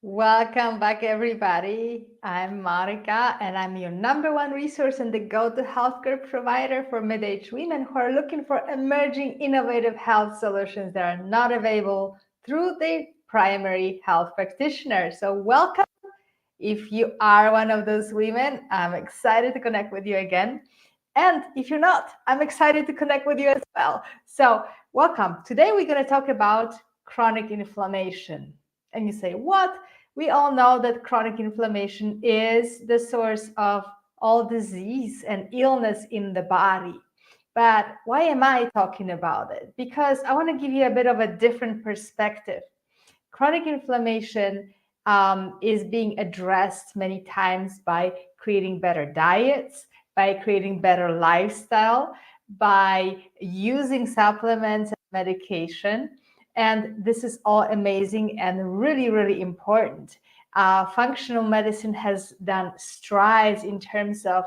Welcome back, everybody. I'm Marika, and I'm your #1 resource and the go-to healthcare provider for mid-aged women who are looking for emerging innovative health solutions that are not available through the primary health practitioner. So welcome. If you are one of those women, I'm excited to connect with you again. And if you're not, I'm excited to connect with you as well. So welcome. Today we're going to talk about chronic inflammation. And you say, what? We all know that chronic inflammation is the source of all disease and illness in the body. But why am I talking about it? Because I want to give you a bit of a different perspective. Chronic inflammation is being addressed many times by creating better diets, by creating better lifestyle, by using supplements and medication. And this is all amazing and really, really important. Functional medicine has done strides in terms of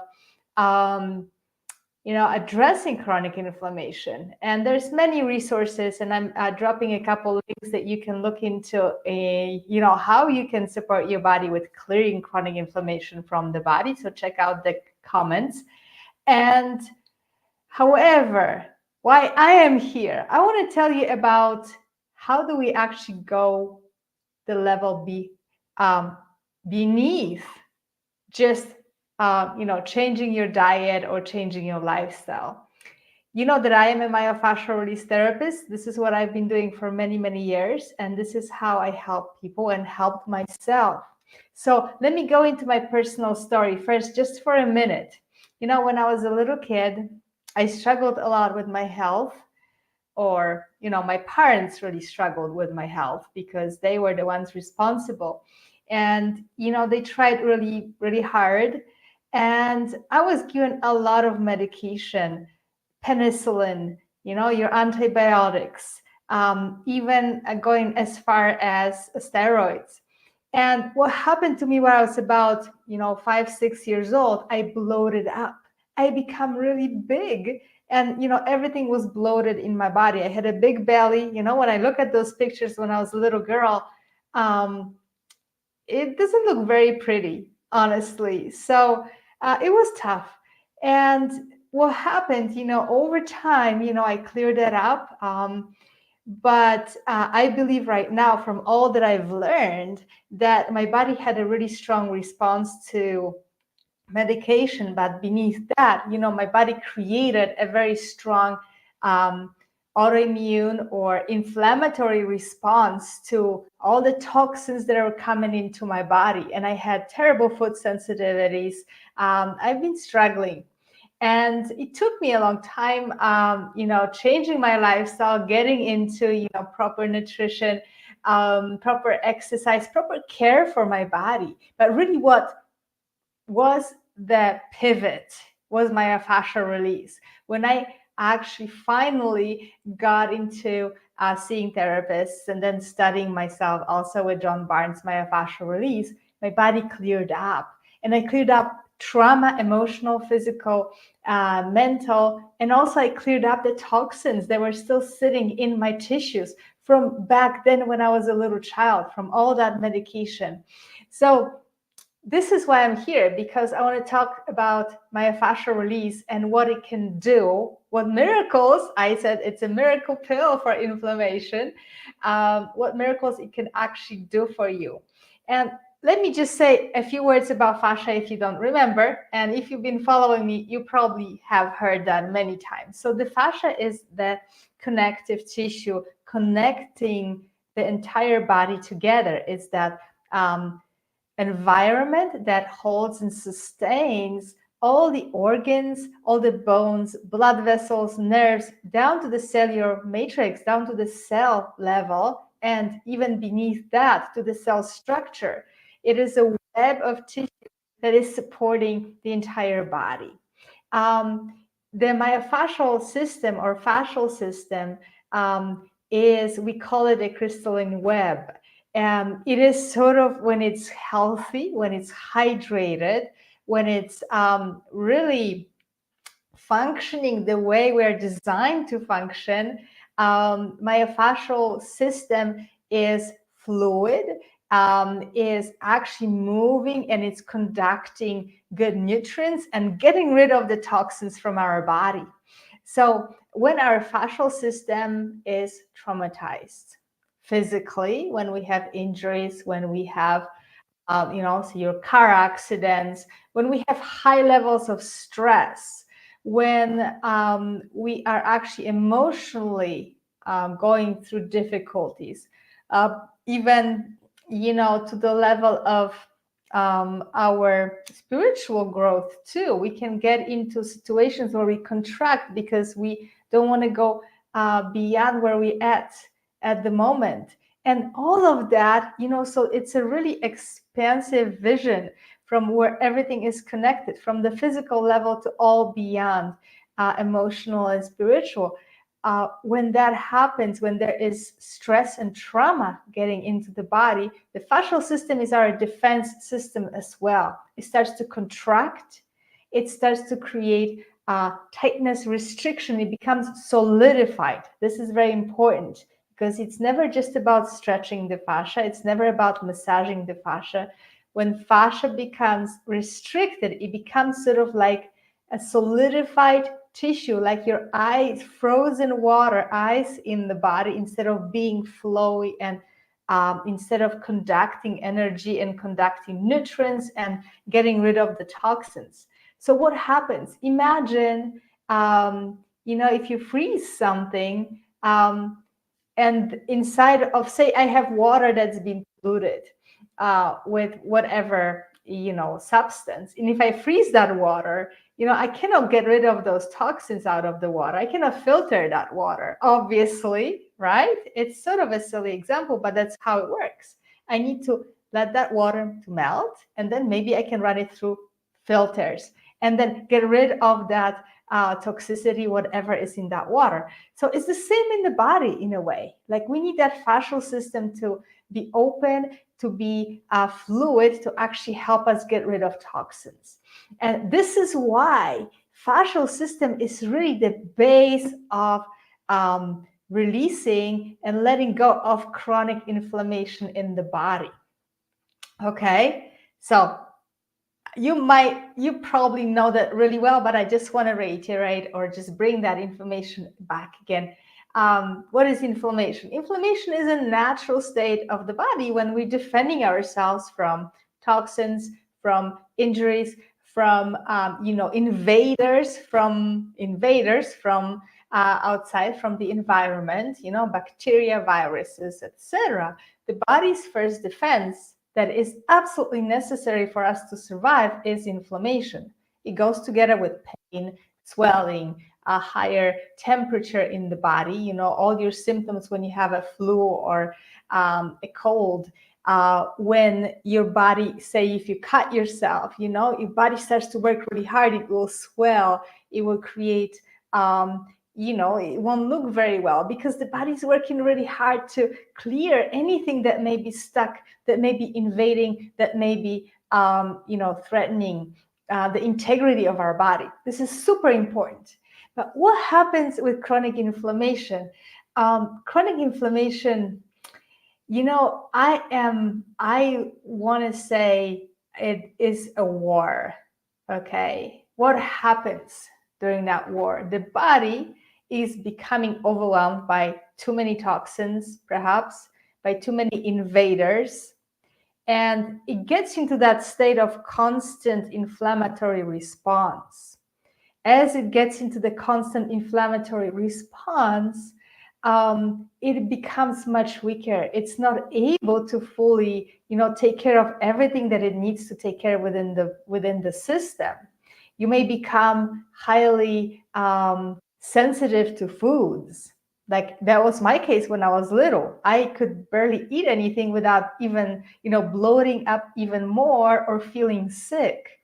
addressing chronic inflammation. And there's many resources, and I'm dropping a couple links that you can look into, how you can support your body with clearing chronic inflammation from the body. So check out the comments. And however, why I am here, I want to tell you about how do we actually go the level beneath just changing your diet or changing your lifestyle. You know that I am a myofascial release therapist. This is what I've been doing for many, many years. And this is how I help people and helped myself. So let me go into my personal story first, just for a minute. When I was a little kid, I struggled a lot with my health, or, my parents really struggled with my health because they were the ones responsible. And, they tried really, really hard. And I was given a lot of medication, penicillin, your antibiotics, even going as far as steroids. And what happened to me when I was about, 5, 6 years old, I bloated up. I become really big, and, everything was bloated in my body. I had a big belly. When I look at those pictures when I was a little girl, it doesn't look very pretty, honestly. So it was tough. And what happened, over time, I cleared that up. But I believe right now, from all that I've learned, that my body had a really strong response to medication. But beneath that, my body created a very strong autoimmune or inflammatory response to all the toxins that are coming into my body. And I had terrible food sensitivities. I've been struggling. And it took me a long time, changing my lifestyle, getting into, proper nutrition, proper exercise, proper care for my body. But really what was the pivot was my fascia release. When I actually finally got into seeing therapists and then studying myself also with John Barnes, myofascial release, my body cleared up. And I cleared up trauma, emotional, physical, mental, and also I cleared up the toxins that were still sitting in my tissues from back then when I was a little child, from all that medication. So this is why I'm here, because I want to talk about myofascial release and what it can do, what miracles, I said it's a miracle pill for inflammation, what miracles it can actually do for you. And let me just say a few words about fascia if you don't remember. And if you've been following me, you probably have heard that many times. So the fascia is the connective tissue connecting the entire body together. It's that environment that holds and sustains all the organs, all the bones, blood vessels, nerves, down to the cellular matrix, down to the cell level, and even beneath that to the cell structure. It is a web of tissue that is supporting the entire body. The myofascial system or fascial system we call it a crystalline web. It is sort of, when it's healthy, when it's hydrated, when it's really functioning the way we're designed to function, myofascial system is fluid, is actually moving and it's conducting good nutrients and getting rid of the toxins from our body. So when our fascial system is traumatized physically, when we have injuries, when we have so your car accidents, when we have high levels of stress, when we are actually emotionally going through difficulties, even to the level of our spiritual growth too. We can get into situations where we contract because we don't want to go beyond where we at the moment. And all of that, so it's a really expansive vision from where everything is connected, from the physical level to all beyond emotional and spiritual. When that happens, when there is stress and trauma getting into the body, the fascial system is our defense system as well. It starts to contract. It starts to create tightness, restriction. It becomes solidified. This is very important because it's never just about stretching the fascia. It's never about massaging the fascia. When fascia becomes restricted, it becomes sort of like a solidified tissue, like your eyes, frozen water, ice in the body, instead of being flowy and instead of conducting energy and conducting nutrients and getting rid of the toxins. So what happens? Imagine, if you freeze something, and inside of, say, I have water that's been polluted with whatever, substance. And if I freeze that water, I cannot get rid of those toxins out of the water. I cannot filter that water, obviously, right? It's sort of a silly example, but that's how it works. I need to let that water to melt, and then maybe I can run it through filters and then get rid of that toxicity, whatever is in that water. So it's the same in the body in a way. Like we need that fascial system to be open, to be fluid, to actually help us get rid of toxins. And this is why fascial system is really the base of releasing and letting go of chronic inflammation in the body. Okay, so you probably know that really well, but I just want to reiterate or just bring that information back again. What is inflammation? Inflammation is a natural state of the body when we're defending ourselves from toxins, from injuries, from invaders from outside, from the environment, bacteria, viruses, etc. The body's first defense that is absolutely necessary for us to survive is inflammation. It goes together with pain, swelling, a higher temperature in the body, all your symptoms when you have a flu or a cold. When your body, say if you cut yourself, your body starts to work really hard, it will swell, it will create it won't look very well because the body's working really hard to clear anything that may be stuck, that may be invading, that may be, threatening the integrity of our body. This is super important. But what happens with chronic inflammation? Chronic inflammation, I want to say it is a war. Okay. What happens during that war? The body is becoming overwhelmed by too many toxins, perhaps by too many invaders. And it gets into that state of constant inflammatory response. As it gets into the constant inflammatory response, it becomes much weaker. It's not able to fully, take care of everything that it needs to take care within the system. You may become highly sensitive to foods. Like that was my case when I was little. I could barely eat anything without even, bloating up even more or feeling sick.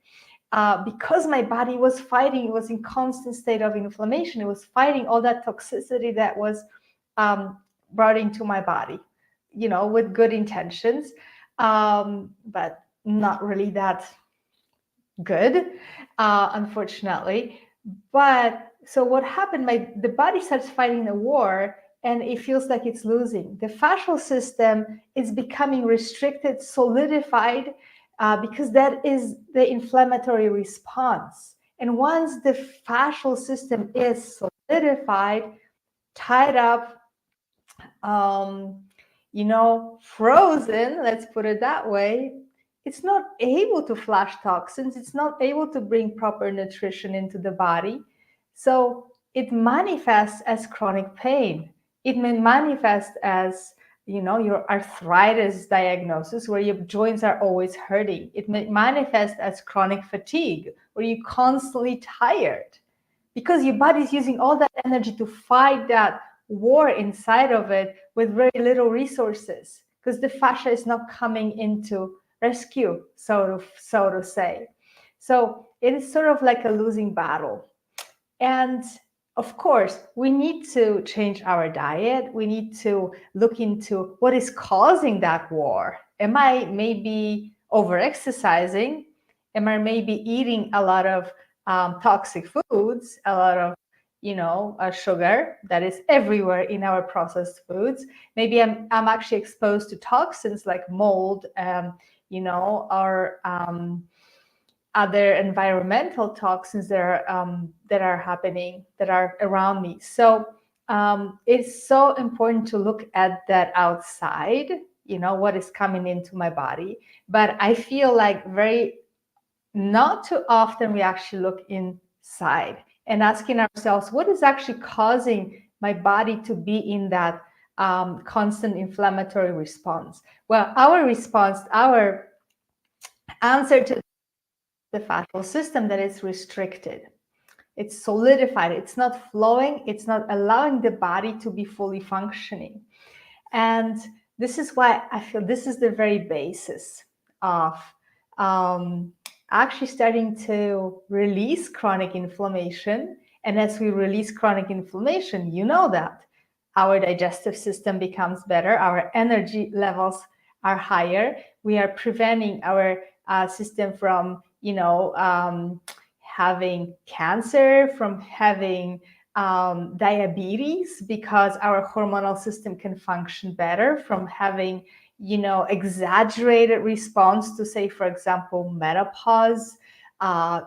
Because my body was fighting, it was in constant state of inflammation. It was fighting all that toxicity that was brought into my body, with good intentions, but not really that good, unfortunately. But so what happened, the body starts fighting the war, and it feels like it's losing. The fascial system is becoming restricted, solidified, because that is the inflammatory response. And once the fascial system is solidified, tied up, frozen, let's put it that way, it's not able to flush toxins. It's not able to bring proper nutrition into the body. So it manifests as chronic pain. It may manifest as, your arthritis diagnosis, where your joints are always hurting. It may manifest as chronic fatigue, where you're constantly tired, because your body is using all that energy to fight that war inside of it with very little resources, because the fascia is not coming into rescue, so to say. So it is sort of like a losing battle. And of course, we need to change our diet. We need to look into what is causing that war. Am I maybe over-exercising? Am I maybe eating a lot of toxic foods, a lot of sugar that is everywhere in our processed foods? Maybe I'm actually exposed to toxins like mold, or other environmental toxins that are happening, that are around me. So it's so important to look at that outside, what is coming into my body. But I feel like not too often we actually look inside and asking ourselves, what is actually causing my body to be in that constant inflammatory response? Well, our answer to the fascial system that is restricted. It's solidified. It's not flowing. It's not allowing the body to be fully functioning. And this is why I feel this is the very basis of actually starting to release chronic inflammation. And as we release chronic inflammation, that our digestive system becomes better, our energy levels are higher. We are preventing our system from, having cancer, from having diabetes, because our hormonal system can function better, from having, exaggerated response to, say, for example, menopause,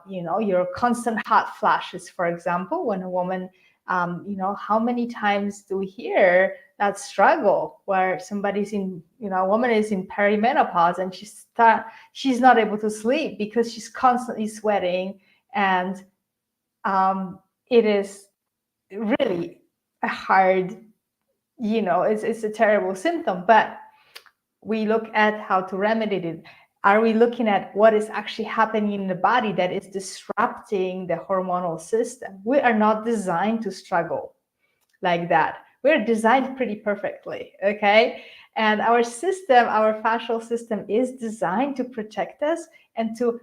your constant hot flashes, for example, when a woman, how many times do we hear that struggle where somebody's in, a woman is in perimenopause and she's not able to sleep because she's constantly sweating, and it is really a hard, it's a terrible symptom. But we look at how to remedy it. Are we looking at what is actually happening in the body that is disrupting the hormonal system? We are not designed to struggle like that. We're designed pretty perfectly, okay? And our system, our fascial system, is designed to protect us and to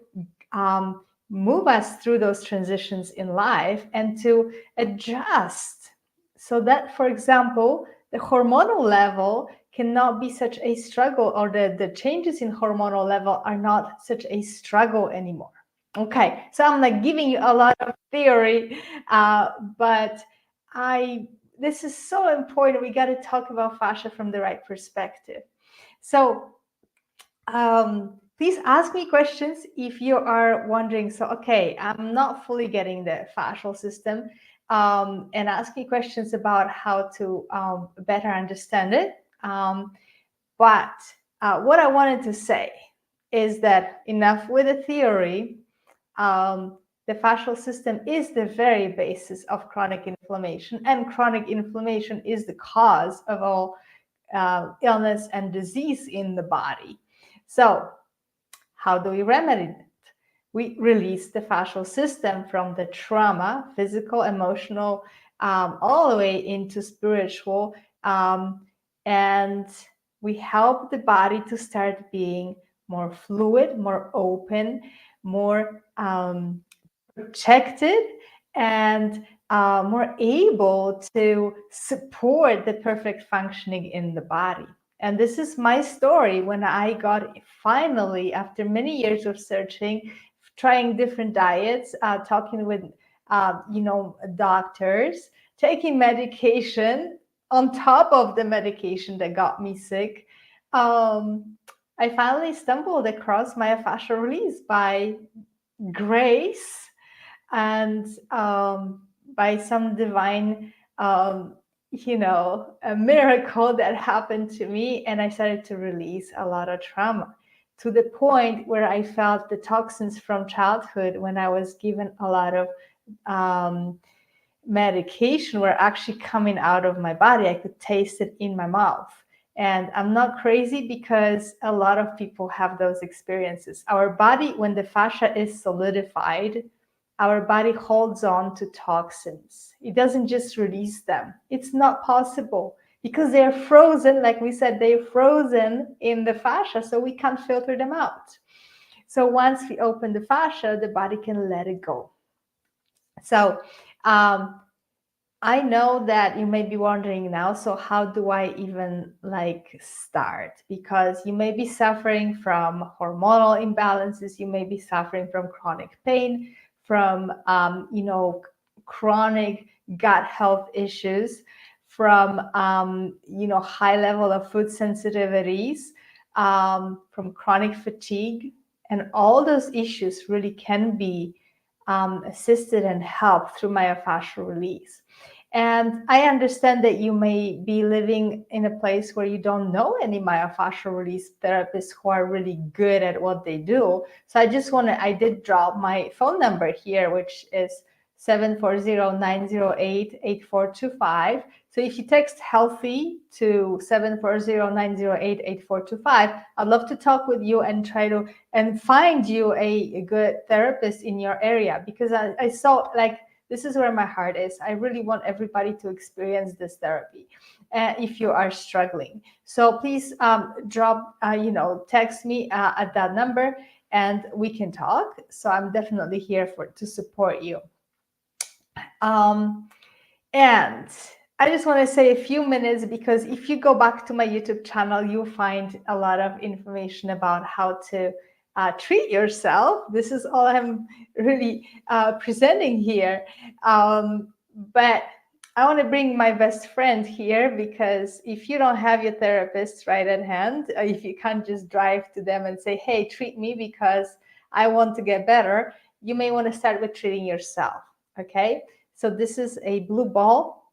move us through those transitions in life and to adjust so that, for example, the hormonal level cannot be such a struggle, or the changes in hormonal level are not such a struggle anymore. Okay, so I'm like giving you a lot of theory, but this is so important. We got to talk about fascia from the right perspective. So please ask me questions if you are wondering. So, okay, I'm not fully getting the fascial system, and ask me questions about how to better understand it. But what I wanted to say is that enough with the theory. The fascial system is the very basis of chronic inflammation, and chronic inflammation is the cause of all illness and disease in the body. So how do we remedy it? We release the fascial system from the trauma, physical, emotional, all the way into spiritual, and we help the body to start being more fluid, more open, more protected, and more able to support the perfect functioning in the body. And this is my story when I got finally, after many years of searching, trying different diets, talking with, doctors, taking medication, on top of the medication that got me sick, I finally stumbled across myofascial release by grace and by some divine, a miracle that happened to me. And I started to release a lot of trauma to the point where I felt the toxins from childhood when I was given a lot of um, medication were actually coming out of my body. I could taste it in my mouth. And I'm not crazy because a lot of people have those experiences. Our body, when the fascia is solidified, our body holds on to toxins. It doesn't just release them. It's not possible because they're frozen. Like we said, they're frozen in the fascia, so we can't filter them out. So once we open the fascia, the body can let it go. So I know that you may be wondering now, so how do I even start? Because you may be suffering from hormonal imbalances, you may be suffering from chronic pain, from chronic gut health issues, from high level of food sensitivities, from chronic fatigue, and all those issues really can be assisted and helped through myofascial release. And I understand that you may be living in a place where you don't know any myofascial release therapists who are really good at what they do. So I did drop my phone number here, which is 740-908-8425. So if you text healthy to 740-908-8425, I'd love to talk with you and try to find you a good therapist in your area, because I saw this is where my heart is. I really want everybody to experience this therapy if you are struggling. So please text me at that number and we can talk. So I'm definitely here to support you. And I just want to say a few minutes, because if you go back to my YouTube channel, you'll find a lot of information about how to treat yourself. This is all I'm really presenting here. But I want to bring my best friend here, because if you don't have your therapist right at hand, if you can't just drive to them and say, hey, treat me because I want to get better, you may want to start with treating yourself. Okay. So this is a blue ball.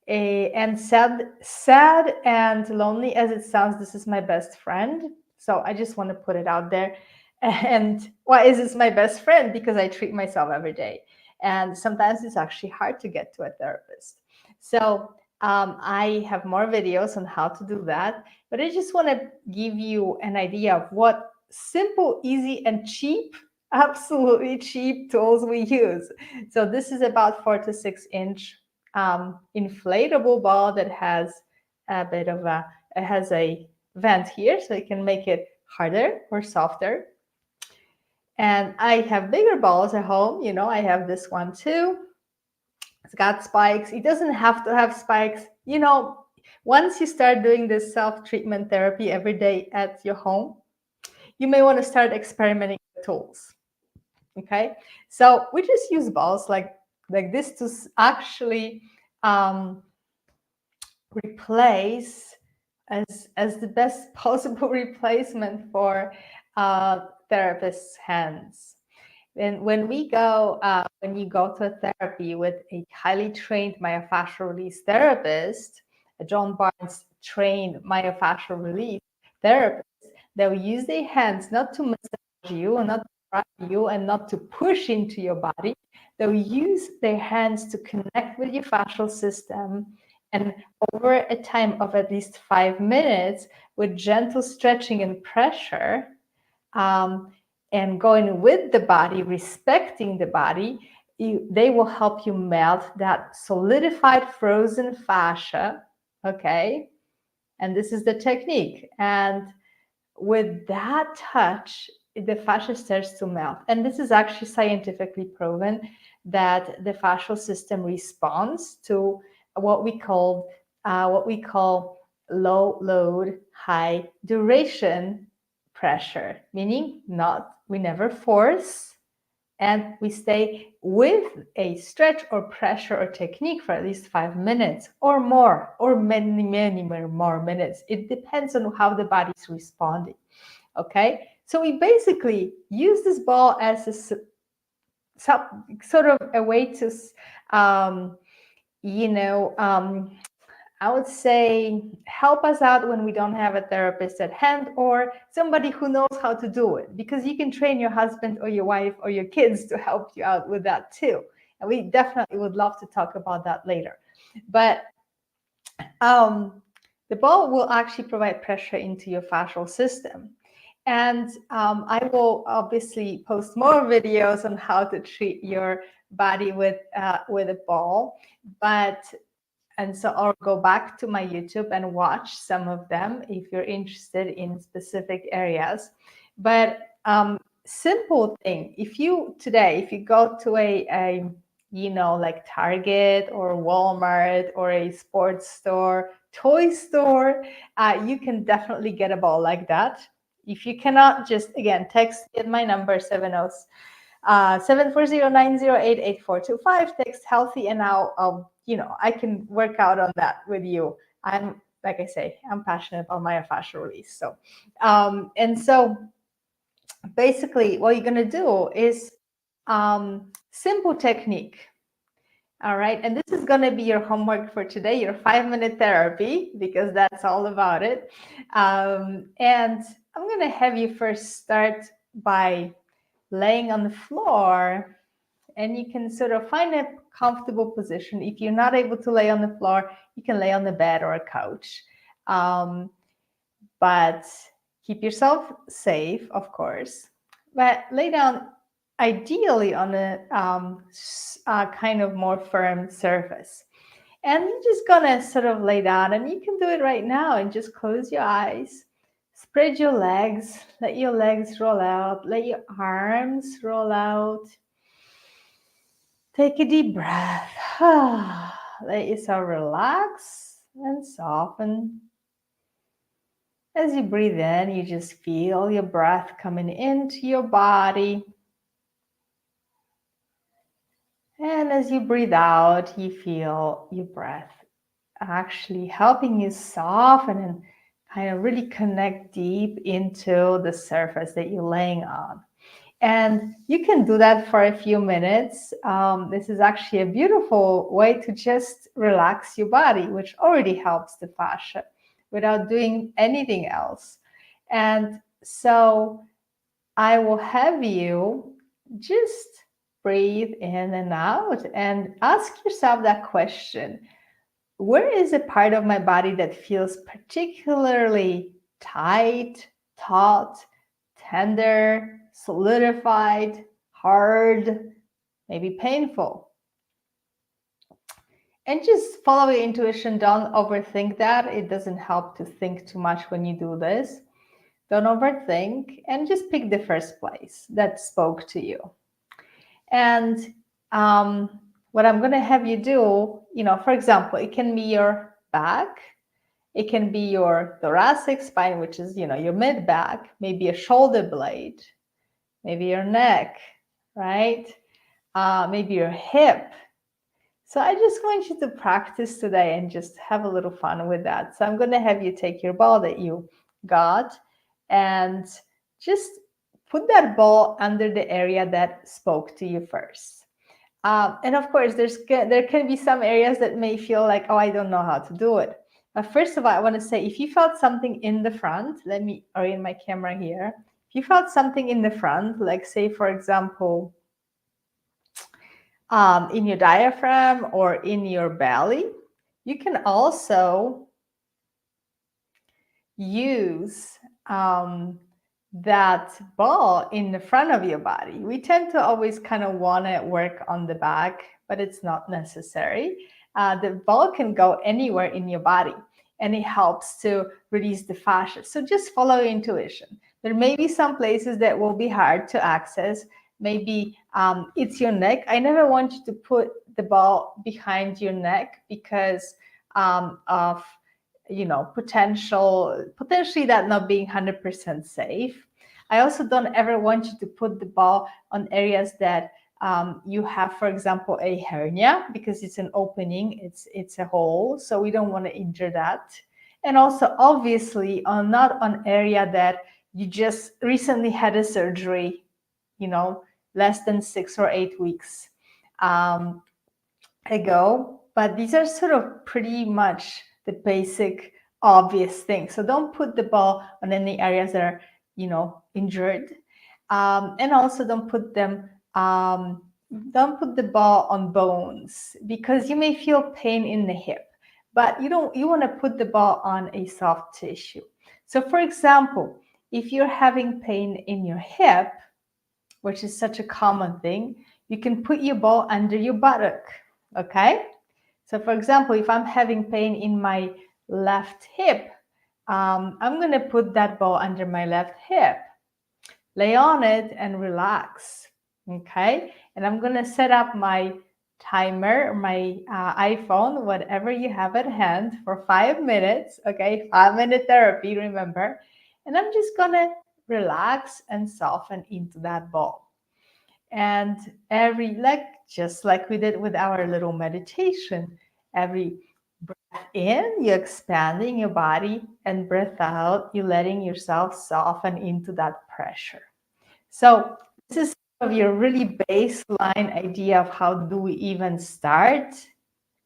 And sad and lonely as it sounds, this is my best friend. So I just want to put it out there. And why is this my best friend? Because I treat myself every day. And sometimes it's actually hard to get to a therapist. So I have more videos on how to do that. But I just want to give you an idea of what simple, easy, and cheap, absolutely cheap tools we use. So this is about 4 to 6 inch inflatable ball that has a bit of it has a vent here, so you can make it harder or softer. And I have bigger balls at home. I have this one too. It's got spikes. It doesn't have to have spikes. Once you start doing this self-treatment therapy every day at your home, you may want to start experimenting with tools. Okay, so we just use balls like this to actually replace as the best possible replacement for therapist's hands. And when you go to therapy with a highly trained myofascial release therapist, a John Barnes trained myofascial release therapist, they'll use their hands not to massage you and not to drive you and not to push into your body. They'll use their hands to connect with your fascial system, and over a time of at least 5 minutes, with gentle stretching and pressure, and going with the body, respecting the body, they will help you melt that solidified frozen fascia. Okay, and this is the technique. And with that touch, the fascia starts to melt. And this is actually scientifically proven that the fascial system responds to what we call low load, high duration pressure, meaning we never force, And we stay with a stretch or pressure or technique for at least 5 minutes or more, or many, many more minutes. It depends on how the body's responding. Okay, so we basically use this ball as a sort of a way to, you know, I would say help us out when we don't have a therapist at hand or somebody who knows how to do it, because you can train your husband or your wife or your kids to help you out with that too. And we definitely would love to talk about that later. But the ball will actually provide pressure into your fascial system. And I will obviously post more videos on how to treat your body with a ball. And so I'll go back to my YouTube and watch some of them if you're interested in specific areas. But simple thing, if you go to a like Target or Walmart or a sports store, toy store, you can definitely get a ball like that. If you cannot, just again text me at my number 740-908-8425. Text healthy, and I'll I can work out on that with you. I'm, like I say, I'm passionate about myofascial release. So and so basically what you're going to do is simple technique. All right, and this is going to be your homework for today, your 5-minute therapy, because that's all about it. And I'm going to have you first start by laying on the floor, and you can sort of find a comfortable position. If you're not able to lay on the floor, you can lay on the bed or a couch. But keep yourself safe, of course. But lay down ideally on a kind of more firm surface. And you're just gonna sort of lay down, and you can do it right now and just close your eyes. Spread your legs, let your legs roll out, let your arms roll out. Take a deep breath. Let yourself relax and soften. As you breathe in, you just feel your breath coming into your body. And as you breathe out, you feel your breath actually helping you soften and kind of really connect deep into the surface that you're laying on. And you can do that for a few minutes. This is actually a beautiful way to just relax your body, which already helps the fascia without doing anything else. And so I will have you just breathe in and out and ask yourself that question. Where is a part of my body that feels particularly tight, taut, tender, solidified, hard, maybe painful? And just follow your intuition. Don't overthink that. It doesn't help to think too much when you do this. Don't overthink, and just pick the first place that spoke to you. And what I'm going to have you do, for example, it can be your back. It can be your thoracic spine, which is, your mid back, maybe a shoulder blade, maybe your neck, right? Maybe your hip. So I just want you to practice today and just have a little fun with that. So I'm going to have you take your ball that you got and just put that ball under the area that spoke to you first. And of course, there can be some areas that may feel like, oh, I don't know how to do it. But first of all, I want to say, if you felt something in the front, or in my camera here, if you felt something in the front, like say, for example, in your diaphragm or in your belly, you can also use that ball in the front of your body. We tend to always kind of want to work on the back, but it's not necessary. The ball can go anywhere in your body, and it helps to release the fascia. So just follow your intuition. There may be some places that will be hard to access. Maybe it's your neck. I never want you to put the ball behind your neck because of potentially that not being 100% safe. I also don't ever want you to put the ball on areas that you have, for example, a hernia, because it's an opening, it's a hole, so we don't want to injure that. And also, obviously, not on area that you just recently had a surgery, less than 6 or 8 weeks ago. But these are sort of pretty much the basic, obvious things. So don't put the ball on any areas that are, injured. And also don't put the ball on bones, because you may feel pain in the hip, but you want to put the ball on a soft tissue. So for example, if you're having pain in your hip, which is such a common thing, you can put your ball under your buttock, okay? So for example, if I'm having pain in my left hip, I'm gonna put that ball under my left hip, lay on it and relax, okay? And I'm gonna set up my timer, my iPhone, whatever you have at hand, for 5 minutes, okay? 5-minute therapy, remember? And I'm just gonna relax and soften into that ball. And just like we did with our little meditation, every breath in, you're expanding your body, and breath out, you're letting yourself soften into that pressure. So this is sort of your really baseline idea of how do we even start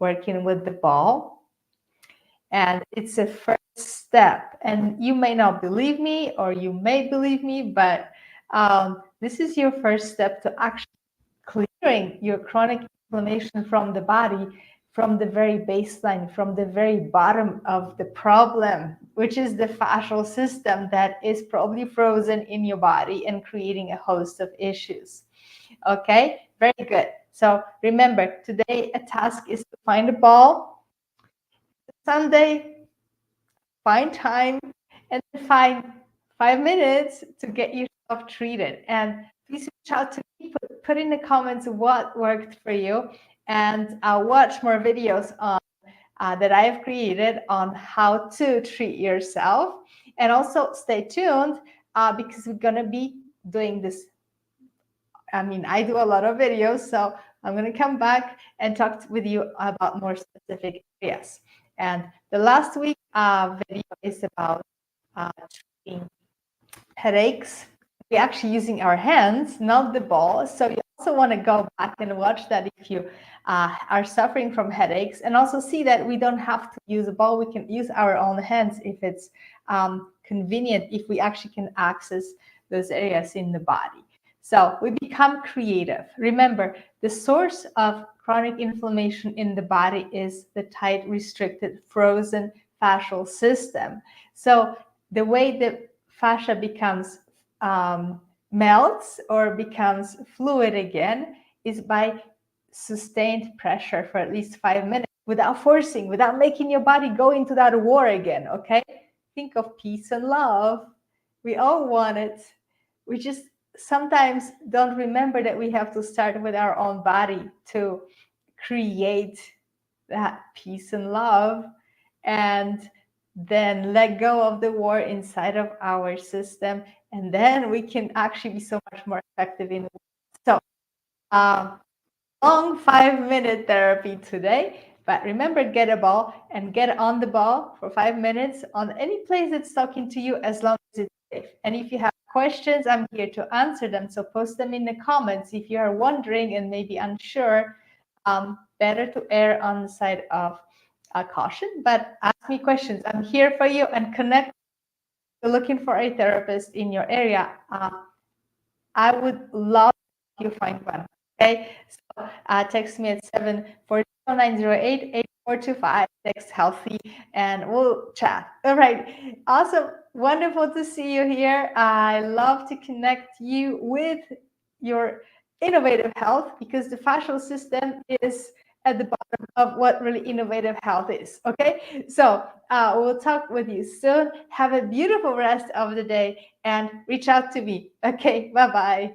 working with the ball. And it's a first step. And you may not believe me, or you may believe me, but this is your first step to actually clearing your chronic inflammation from the body, from the very baseline, from the very bottom of the problem, which is the fascial system that is probably frozen in your body and creating a host of issues. Okay, very good. So remember, today a task is to find a ball. Sunday, find time, and then find 5 minutes to get yourself treated. And please reach out to me, put in the comments what worked for you, and I'll watch more videos on that I have created on how to treat yourself. And also stay tuned because we're gonna be doing this. I mean, I do a lot of videos, so I'm gonna come back and talk with you about more specific areas. And the last week video is about treating headaches. We're actually using our hands, not the ball. So you also want to go back and watch that if you are suffering from headaches, and also see that we don't have to use a ball. We can use our own hands if it's convenient, if we actually can access those areas in the body. So we become creative. Remember, the source of chronic inflammation in the body is the tight, restricted, frozen fascial system. So the way the fascia becomes melts or becomes fluid again is by sustained pressure for at least 5 minutes without forcing, without making your body go into that war again, okay? Think of peace and love. We all want it. We just sometimes don't remember that we have to start with our own body to create that peace and love, and then let go of the war inside of our system, and then we can actually be so much more effective in the world. So long 5-minute therapy today, but remember, get a ball and get on the ball for 5 minutes on any place that's talking to you, as long as it's safe. And if you have questions, I'm here to answer them, so post them in the comments if you are wondering and maybe unsure. Better to err on the side of caution, but ask me questions. I'm here for you, and connect. If you're looking for a therapist in your area, I would love you find one. Okay, so text me at 740-908-8425. Text healthy, and we'll chat. All right, awesome, wonderful to see you here. I love to connect you with your innovative health, because the fascial system is at the bottom of what really innovative health is. Okay, so we'll talk with you soon. Have a beautiful rest of the day, and reach out to me. Okay, bye bye.